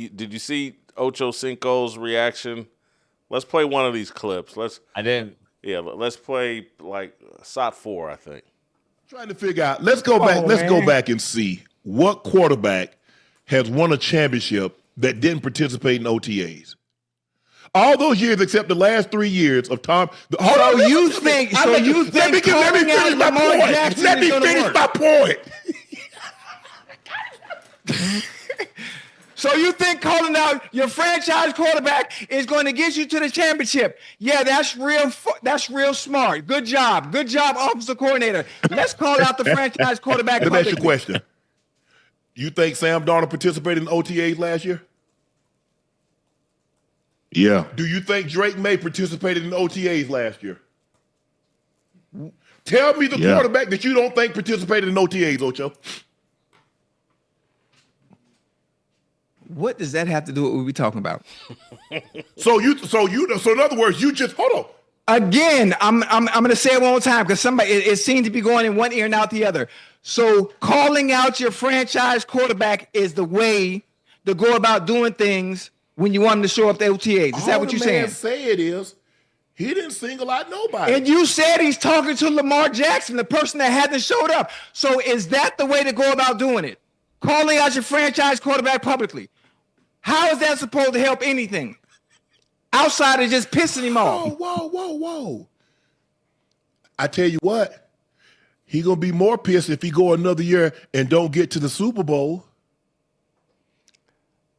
did you see Ochocinco's reaction? Let's play one of these clips. I didn't. Yeah, let's play like SOT 4, I think. Trying to figure out. Let's go back. Let's go back and see what quarterback has won a championship that didn't participate in OTAs. All those years except the last 3 years of Tom. Let me finish my point. Let me finish my point. So you think calling out your franchise quarterback is going to get you to the championship? Yeah, that's real smart. Good job, offensive coordinator. Let's call out the franchise quarterback. Let me ask you a question. You think Sam Darnold participated in OTAs last year? Yeah. Do you think Drake May participated in OTAs last year? Tell me the quarterback that you don't think participated in OTAs, Ocho. What does that have to do with what we're talking about? So in other words, you just hold on. Again, I'm going to say it one more time because it seems to be going in one ear and out the other. So calling out your franchise quarterback is the way to go about doing things when you want him to show up to OTAs. Is that what you're saying? All the man said is he didn't single out nobody. And you said he's talking to Lamar Jackson, the person that hasn't showed up. So is that the way to go about doing it? Calling out your franchise quarterback publicly. How is that supposed to help anything? Outside of just pissing him off. Whoa. I tell you what, he going to be more pissed if he go another year and don't get to the Super Bowl.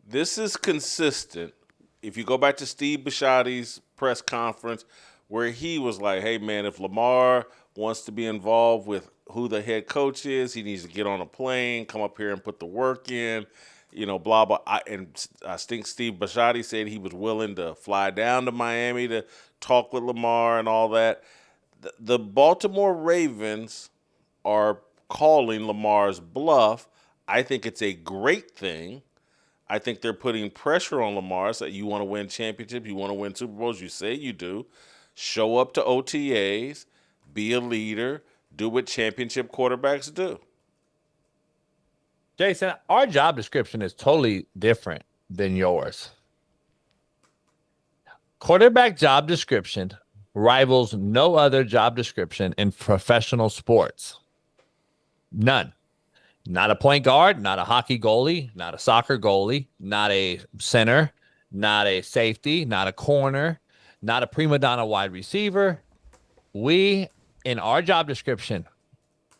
This is consistent. If you go back to Steve Bisciotti's press conference where he was like, hey, man, if Lamar wants to be involved with who the head coach is, he needs to get on a plane, come up here and put the work in. Blah, blah. I think Steve Bisciotti said he was willing to fly down to Miami to talk with Lamar and all that. The Baltimore Ravens are calling Lamar's bluff. I think it's a great thing. I think they're putting pressure on Lamar. So you want to win championships, you want to win Super Bowls, you say you do. Show up to OTAs, be a leader, do what championship quarterbacks do. Jason, our job description is totally different than yours. Quarterback job description rivals no other job description in professional sports. None. Not a point guard, not a hockey goalie, not a soccer goalie, not a center, not a safety, not a corner, not a prima donna wide receiver. We, in our job description,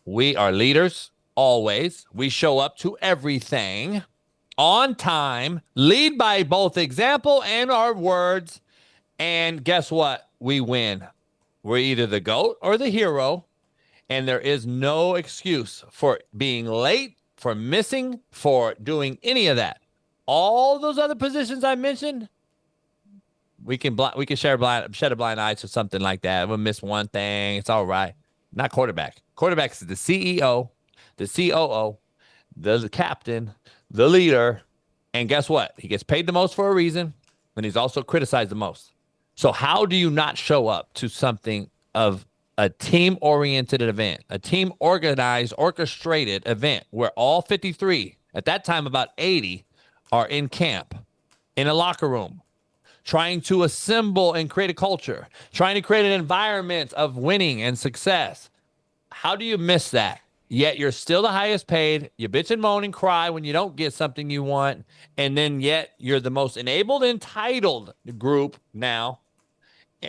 we are leaders. Always. We show up to everything on time, lead by both example and our words. And guess what? We win. We're either the GOAT or the hero. And there is no excuse for being late, for missing, for doing any of that. All those other positions I mentioned, we can shed a blind eye to something like that. We'll miss one thing. It's all right. Not quarterback. Quarterback is the CEO. The COO, the captain, the leader, and guess what? He gets paid the most for a reason, and he's also criticized the most. So how do you not show up to something of a team-oriented event, a team-organized, orchestrated event where all 53, at that time about 80, are in camp, in a locker room, trying to assemble and create a culture, trying to create an environment of winning and success? How do you miss that? Yet you're still the highest paid. You bitch and moan and cry when you don't get something you want. And then yet you're the most enabled, entitled group now,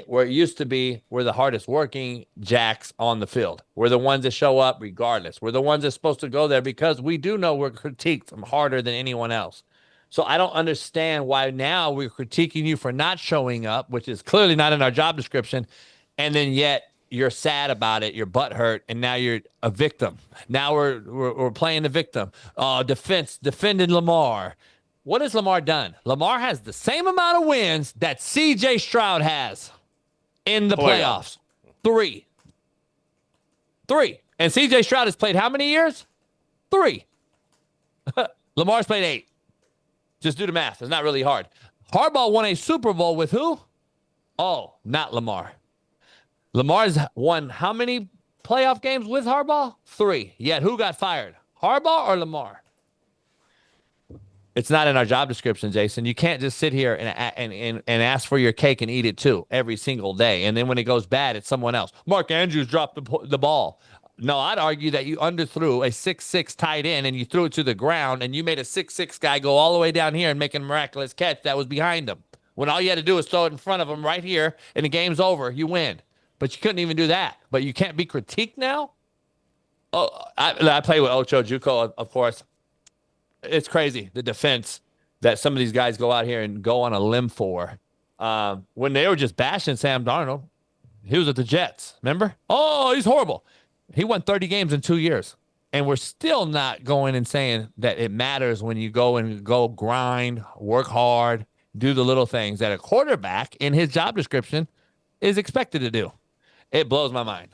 where it used to be we're the hardest working jacks on the field. We're the ones that show up regardless. We're the ones that's supposed to go there because we do know we're critiqued harder than anyone else. So I don't understand why now we're critiquing you for not showing up, which is clearly not in our job description. And then yet you're sad about it, you're butthurt, and now you're a victim. Now we're playing the victim. Defending Lamar. What has Lamar done? Lamar has the same amount of wins that C.J. Stroud has in the playoffs. Three. And C.J. Stroud has played how many years? 3. Lamar's played 8. Just do the math. It's not really hard. Harbaugh won a Super Bowl with who? Oh, not Lamar. Lamar's won how many playoff games with Harbaugh? 3. Yet who got fired? Harbaugh or Lamar? It's not in our job description, Jason. You can't just sit here and ask for your cake and eat it too every single day. And then when it goes bad, it's someone else. Mark Andrews dropped the ball. No, I'd argue that you underthrew a 6'6" tight end and you threw it to the ground and you made a 6'6" guy go all the way down here and make a miraculous catch that was behind him. When all you had to do was throw it in front of him right here and the game's over, you win. But you couldn't even do that. But you can't be critiqued now? Oh, I play with Ochocinco, of course. It's crazy, the defense that some of these guys go out here and go on a limb for. When they were just bashing Sam Darnold, he was at the Jets, remember? Oh, he's horrible. He won 30 games in 2 years. And we're still not going and saying that it matters when you go grind, work hard, do the little things that a quarterback in his job description is expected to do. It blows my mind.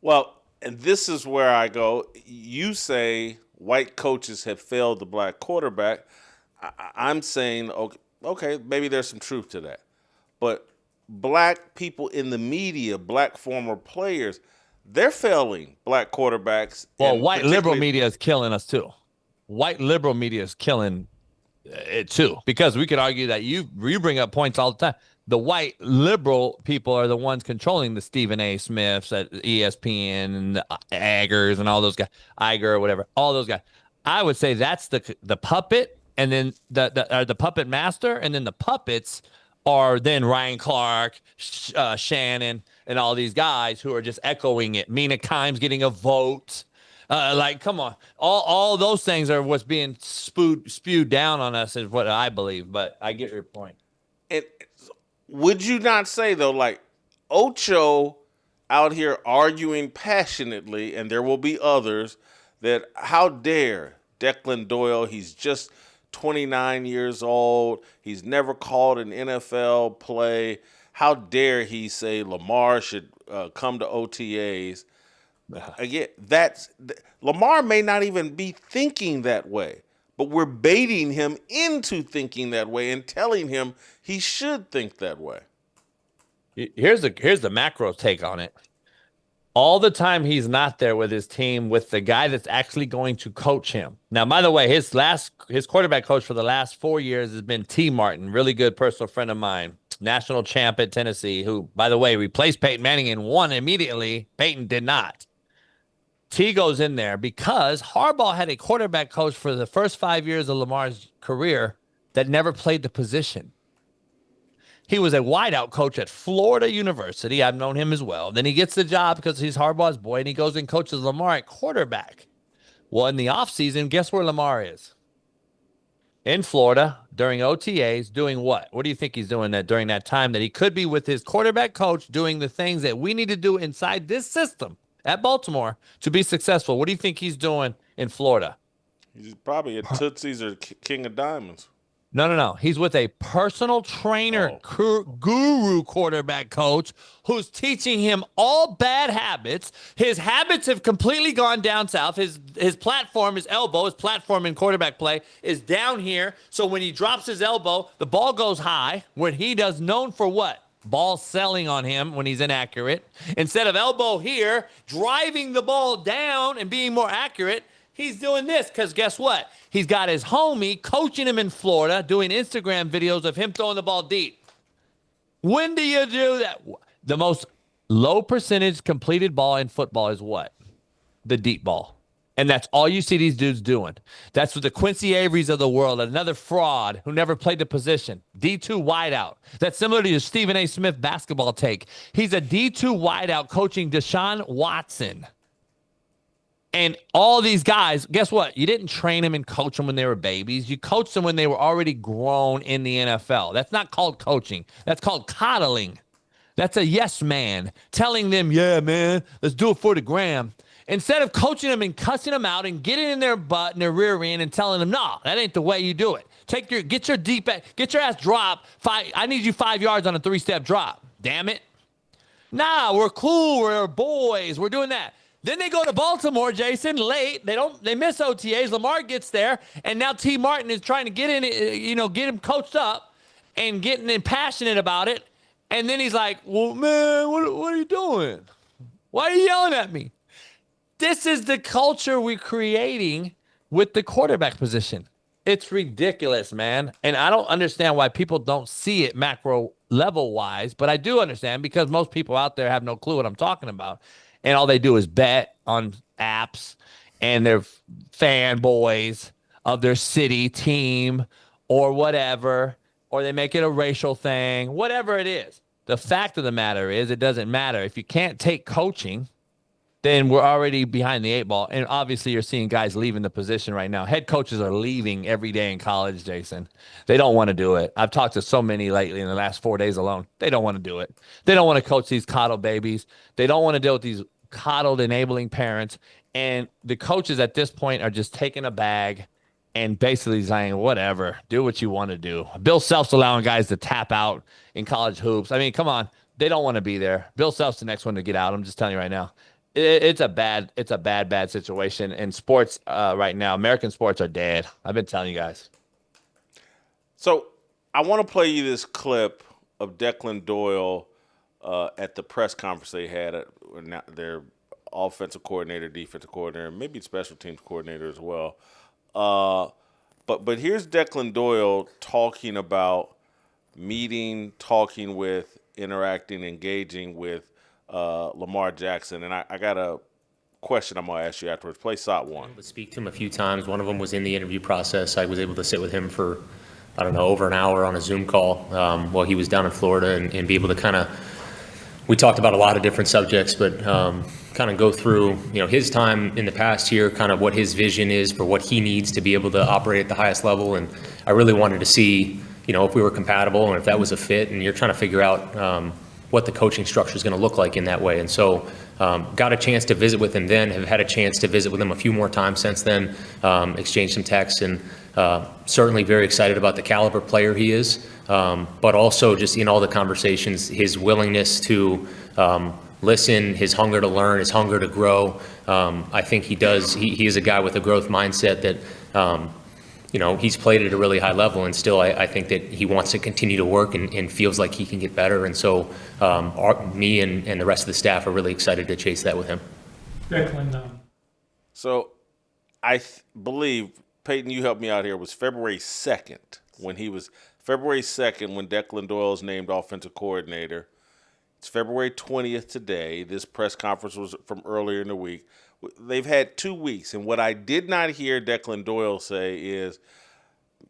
Well, and this is where I go. You say white coaches have failed the black quarterback. I'm saying, okay, maybe there's some truth to that. But black people in the media, black former players, they're failing black quarterbacks. Well, white liberal media is killing us too. White liberal media is killing it too, because we could argue that you bring up points all the time. The white liberal people are the ones controlling the Stephen A. Smiths at ESPN and the Eggers and all those guys, Iger or whatever, all those guys. I would say that's the puppet, and then the puppet master, and then the puppets are then Ryan Clark, Shannon, and all these guys who are just echoing it. Mina Kimes getting a vote. Come on. All those things are what's being spewed down on us is what I believe, but I get your point. And would you not say, though, like Ocho out here arguing passionately, and there will be others, that how dare Declan Doyle, he's just 29 years old, he's never called an NFL play, how dare he say Lamar should come to OTAs? Again, Lamar may not even be thinking that way, but we're baiting him into thinking that way and telling him he should think that way. Here's the macro take on it. All the time he's not there with his team, with the guy that's actually going to coach him. Now, by the way, his quarterback coach for the last 4 years has been T. Martin, really good personal friend of mine, national champ at Tennessee, who, by the way, replaced Peyton Manning and won immediately. Peyton did not. T goes in there because Harbaugh had a quarterback coach for the first 5 years of Lamar's career that never played the position. He was a wideout coach at Florida University. I've known him as well. Then he gets the job because he's Harbaugh's boy, and he goes and coaches Lamar at quarterback. Well, in the offseason, guess where Lamar is? In Florida during OTAs doing what? What do you think he's doing during that time that he could be with his quarterback coach doing the things that we need to do inside this system at Baltimore to be successful? What do you think he's doing in Florida? He's probably at Tootsie's or King of Diamonds. No. He's with a personal trainer, guru quarterback coach who's teaching him all bad habits. His habits have completely gone down south. His platform, his elbow, his platform in quarterback play is down here. So when he drops his elbow, the ball goes high, where he does known for what? Ball selling on him when he's inaccurate. Instead of elbow here, driving the ball down and being more accurate, he's doing this because guess what? He's got his homie coaching him in Florida, doing Instagram videos of him throwing the ball deep. When do you do that? The most low percentage completed ball in football is what? The deep ball. And that's all you see these dudes doing. That's what the Quincy Averys of the world, another fraud who never played the position. D2 wideout. That's similar to your Stephen A. Smith basketball take. He's a D2 wideout coaching Deshaun Watson. And all these guys, guess what? You didn't train them and coach them when they were babies. You coached them when they were already grown in the NFL. That's not called coaching. That's called coddling. That's a yes man telling them, yeah, man, let's do it for the gram. Instead of coaching them and cussing them out and getting in their butt and their rear end and telling them, no, that ain't the way you do it. Get your ass drop. I need you 5 yards on a 3-step drop. Damn it. Nah, we're cool. We're boys. We're doing that. Then they go to Baltimore, Jason, late. They miss OTAs. Lamar gets there, and now T. Martin is trying to get him coached up and getting passionate about it. And then he's like, well, man, what are you doing? Why are you yelling at me? This is the culture we're creating with the quarterback position. It's ridiculous, man. And I don't understand why people don't see it macro level wise, but I do understand because most people out there have no clue what I'm talking about. And all they do is bet on apps and they're fanboys of their city team or whatever, or they make it a racial thing, whatever it is. The fact of the matter is, it doesn't matter. If you can't take coaching, then we're already behind the 8 ball. And obviously you're seeing guys leaving the position right now. Head coaches are leaving every day in college, Jason. They don't want to do it. I've talked to so many lately in the last 4 days alone. They don't want to do it. They don't want to coach these coddle babies. They don't want to deal with these coddled enabling parents. And the coaches at this point are just taking a bag and basically saying, whatever, do what you want to do. Bill Self's allowing guys to tap out in college hoops. I mean, come on. They don't want to be there. Bill Self's the next one to get out. I'm just telling you right now. It's a bad situation in sports right now. American sports are dead. I've been telling you guys. So I want to play you this clip of Declan Doyle at the press conference they had at their offensive coordinator, defensive coordinator, maybe special teams coordinator as well. But here's Declan Doyle talking about meeting, talking with, interacting, engaging with Lamar Jackson. And I got a question I'm going to ask you afterwards. Play SOT 1. To speak to him a few times. One of them was in the interview process. I was able to sit with him for, I don't know, over an hour on a Zoom call while he was down in Florida and be able to kind of, we talked about a lot of different subjects, but kind of go through, his time in the past here, kind of what his vision is for what he needs to be able to operate at the highest level. And I really wanted to see, if we were compatible and if that was a fit, and you're trying to figure out what the coaching structure is going to look like in that way. And so got a chance to visit with him then, have had a chance to visit with him a few more times since then, exchanged some texts, and certainly very excited about the caliber player he is, but also just in all the conversations, his willingness to listen, his hunger to learn, his hunger to grow. I think he is a guy with a growth mindset that he's played at a really high level, and still I think that he wants to continue to work and feels like he can get better. And so me and the rest of the staff are really excited to chase that with him. Declan, So I believe, Peyton, you helped me out here, was February 2nd when Declan Doyle was named offensive coordinator. It's February 20th today. This press conference was from earlier in the week. They've had 2 weeks, and what I did not hear Declan Doyle say is,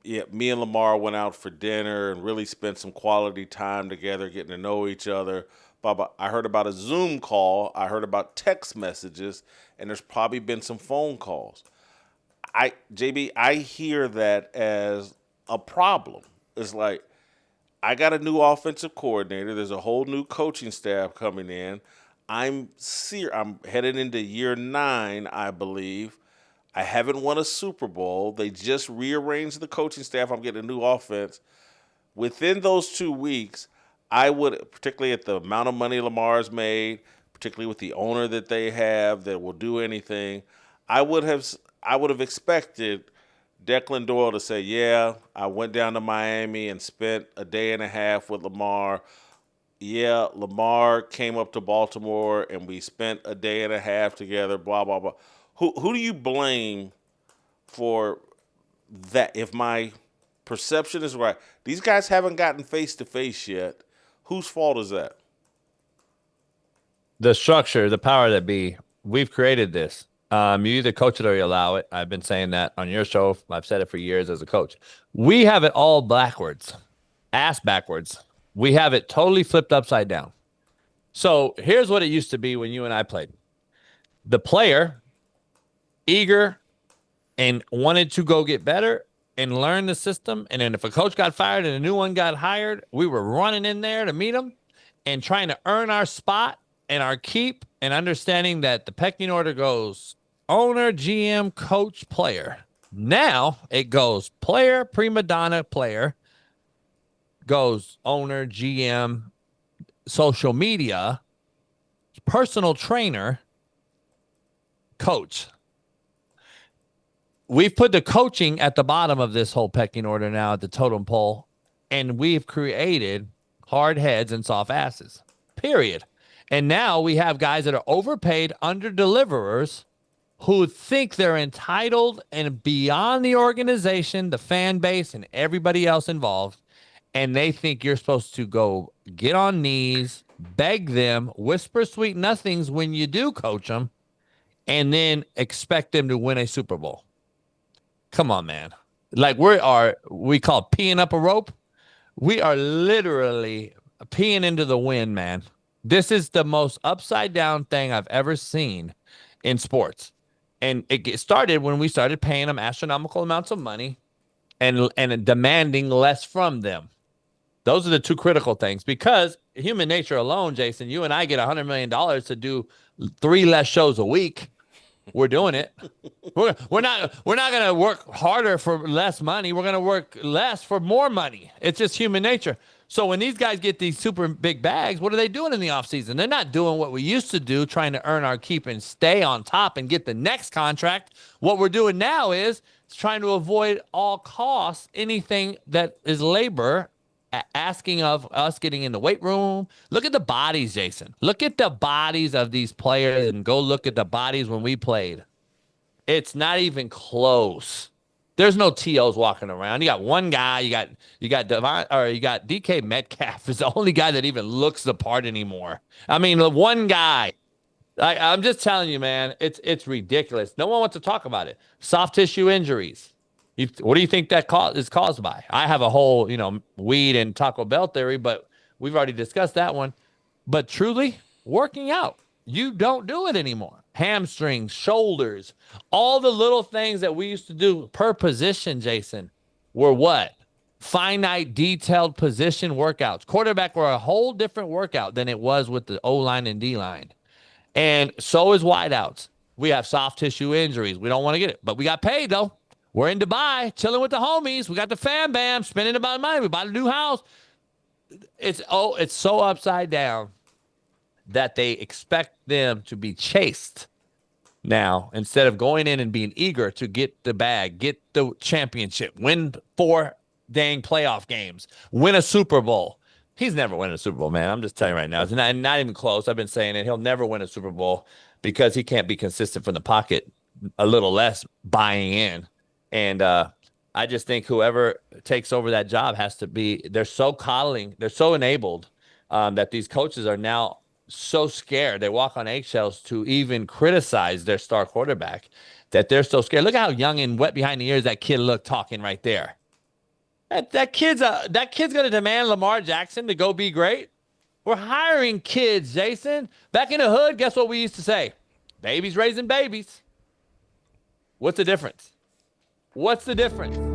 yeah, me and Lamar went out for dinner and really spent some quality time together, getting to know each other. I heard about a Zoom call. I heard about text messages, and there's probably been some phone calls. JB, I hear that as a problem. It's like, I got a new offensive coordinator. There's a whole new coaching staff coming in. I'm headed into year 9, I believe. I haven't won a Super Bowl. They just rearranged the coaching staff. I'm getting a new offense. Within those 2 weeks, I would, particularly at the amount of money Lamar's made, particularly with the owner that they have that will do anything, I would have expected Declan Doyle to say, yeah, I went down to Miami and spent a day and a half with Lamar. Yeah, Lamar came up to Baltimore and we spent a day and a half together, blah, blah, blah. Who do you blame for that? If my perception is right, these guys haven't gotten face-to-face yet. Whose fault is that? The structure, the power that be. We've created this. You either coach it or you allow it. I've been saying that on your show. I've said it for years as a coach. We have it all backwards, ass backwards. We have it totally flipped upside down. So here's what it used to be when you and I played. The player, eager and wanted to go get better and learn the system. And then if a coach got fired and a new one got hired, we were running in there to meet them and trying to earn our spot and our keep, and understanding that the pecking order goes owner, GM, coach, player. Now it goes player, prima donna, player, goes owner, GM, social media, personal trainer, coach. We've put the coaching at the bottom of this whole pecking order now at the totem pole, and we've created hard heads and soft asses, period. And now we have guys that are overpaid under-deliverers who think they're entitled and beyond the organization, the fan base, and everybody else involved. And they think you're supposed to go get on knees, beg them, whisper sweet nothings when you do coach them, and then expect them to win a Super Bowl. Come on, man. Like we call peeing up a rope. We are literally peeing into the wind, man. This is the most upside down thing I've ever seen in sports. And it started when we started paying them astronomical amounts of money and demanding less from them. Those are the two critical things, because human nature alone, Jason, you and I get $100 million to do 3 less shows a week. We're doing it. We're not going to work harder for less money. We're going to work less for more money. It's just human nature. So when these guys get these super big bags, what are they doing in the offseason? They're not doing what we used to do, trying to earn our keep and stay on top and get the next contract. What we're doing now is trying to avoid all costs anything that is labor, asking of us getting in the weight room. Look at the bodies, Jason. Look at the bodies of these players and go look at the bodies when we played. It's not even close. There's no TOs walking around. You got one guy. You got DK Metcalf is the only guy that even looks the part anymore. I mean, the one guy. I'm just telling you, man. It's ridiculous. No one wants to talk about it. Soft tissue injuries. What do you think that is caused by? I have a whole, weed and Taco Bell theory, but we've already discussed that one. But truly, working out, you don't do it anymore. Hamstrings, shoulders, all the little things that we used to do per position, Jason, were what? Finite, detailed position workouts. Quarterback were a whole different workout than it was with the O-line and D-line. And so is wideouts. We have soft tissue injuries. We don't want to get it, but we got paid, though. We're in Dubai, chilling with the homies. We got the fam bam, spending about money. We bought a new house. It's so upside down that they expect them to be chased now instead of going in and being eager to get the bag, get the championship, win 4 dang playoff games, win a Super Bowl. He's never winning a Super Bowl, man. I'm just telling you right now. It's not even close. I've been saying it. He'll never win a Super Bowl because he can't be consistent from the pocket, a little less buying in. And I just think whoever takes over that job has to be, they're so coddling, they're so enabled that these coaches are now so scared. They walk on eggshells to even criticize their star quarterback, that they're so scared. Look how young and wet behind the ears that kid looked talking right there. That kid's going to demand Lamar Jackson to go be great. We're hiring kids, Jason. Back in the hood, guess what we used to say? Babies raising babies. What's the difference? What's the difference?